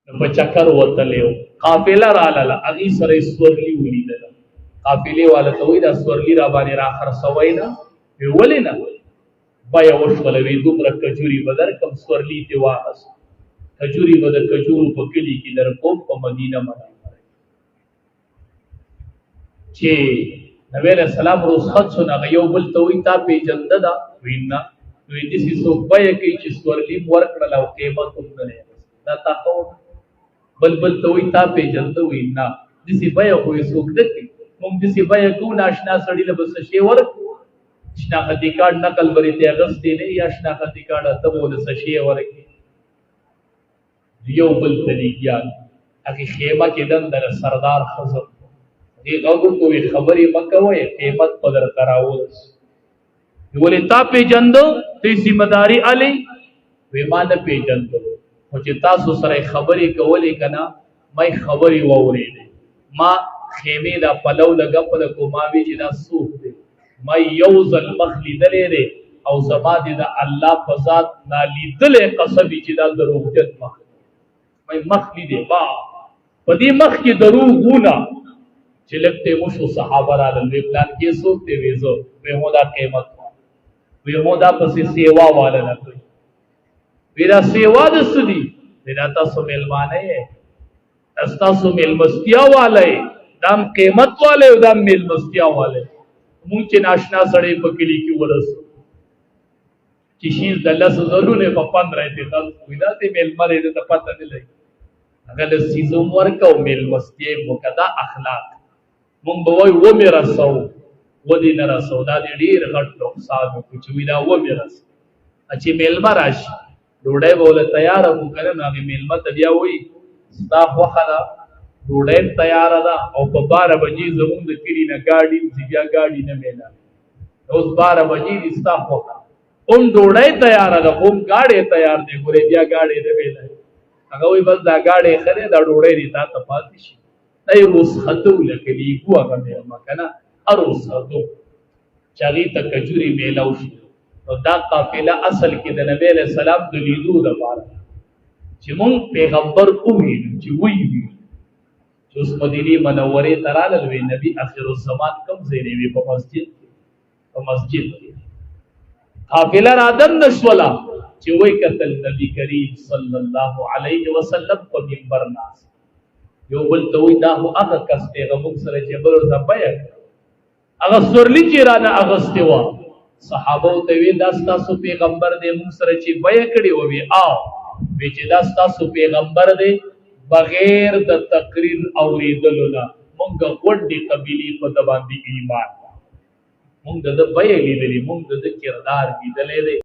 نو په چکر وتلو قافله رااله هغه سره سورلی ولیدل قافله والا ته وی دا سورلی را باندې را خرڅوي نه ویول نه بیا وشول وی دومره کجوري بدر کم سورلی ته واغس کجوري بدر کجورو په کلی کې در کوم په مدینه منوره چې نبی رسول الله رخصت شو نه یو بل ته وی تا پیجند دا وینا دوی دې سو بیا کې چې سورلی ورکړل او قیمت هم نه دا تاسو بل ته وی تا پیجند وینا دې سی بیا خو یې سوک دې موږ دې سی بیا کو ناشنا سړی له بس شی ورک شناختی کارت نقل بری ته اغستی نه یا شناختی کارت ته ول سشي ورکی یو بل طریقیان هغه خیمه کې در سردار خزر دی غوږ کوی خبرې مکوي قیمت قدر کراول ولې تا په جندو ته ذمہ داری علي وې ما نه پیجندو او چې تاسو سره خبرې کولې کنا مې خبرې وورې ما خیمه دا پلو لګ په کومه وی چې دا سوق دی ما یوزل مخلی دلې او زما دې د الله په ذات نالیدلې قصبی چې دا دروغجن مخ مې مخلی دې با په دې مخ کې دروغونه چې لکته مشو صحابه را لوي پلان کې سوق دی وېزو په مودا قیمت وې مودا پسې سیوا والا نه کوي ویرا سیوا د سدي ویرا تاسو ملمانه یې تاسو ملمستیا والے دام قیمت والے او دام ملمستیا والے مونږ چې ناشنا سړی په کلی کې ورسو چې شیز د الله زړونه په 15 ته تاسو ویدا ته میل مری ته پته نه لګي هغه د سیزو ورکو میل مستي مقدا اخلاق مونږ به وای و مې رسو و دې نه رسو دا ډیر غټ نقصان کو چې ویدا و مې رسو چې میل مراشي ډوډۍ بوله تیار وو کنه هغه میل مت بیا وای ستا خوخه ډوډۍ تیار ده او په 12 بجې زموږ د کلی نه گاډي بیا گاډي نه میلا اوس 12 بجې استا خو اون ډوډۍ تیار ده کوم گاډي تیار دی ګورې بیا گاډي نه میلا هغه وي بس دا گاډي خره دا ډوډۍ دي تا ته پاتې شي دای روز خطو لکلی کو هغه ما کنه اروز خطو چالي ته کجوري میلاو شي نو دا قافله اصل کې د نبی له سلام د لیدو د پاره چې مونږ پیغمبر کوی چې وی اوس مدینه منوره تراله وی نبی اخر الزمان کم زیری وی په مسجد کې قافله رادن نشولا چې وی کتل نبی کریم صلی الله علیه وسلم په منبر ناس یو بل ته وی دا هغه کس پیغمبر سره چې بل زبیا هغه سورلی چې رانه اغستوا صحابه ته وی دا تاسو پیغمبر دې موږ سره چې بیا کړی و وی وی چې دا تاسو پیغمبر دې بغیر د تقریر اوریدلو نه مونږ وړدي قبيلي په د باندې ایمان مونږ د بیه لیدلې مونږ د کردار لیدلې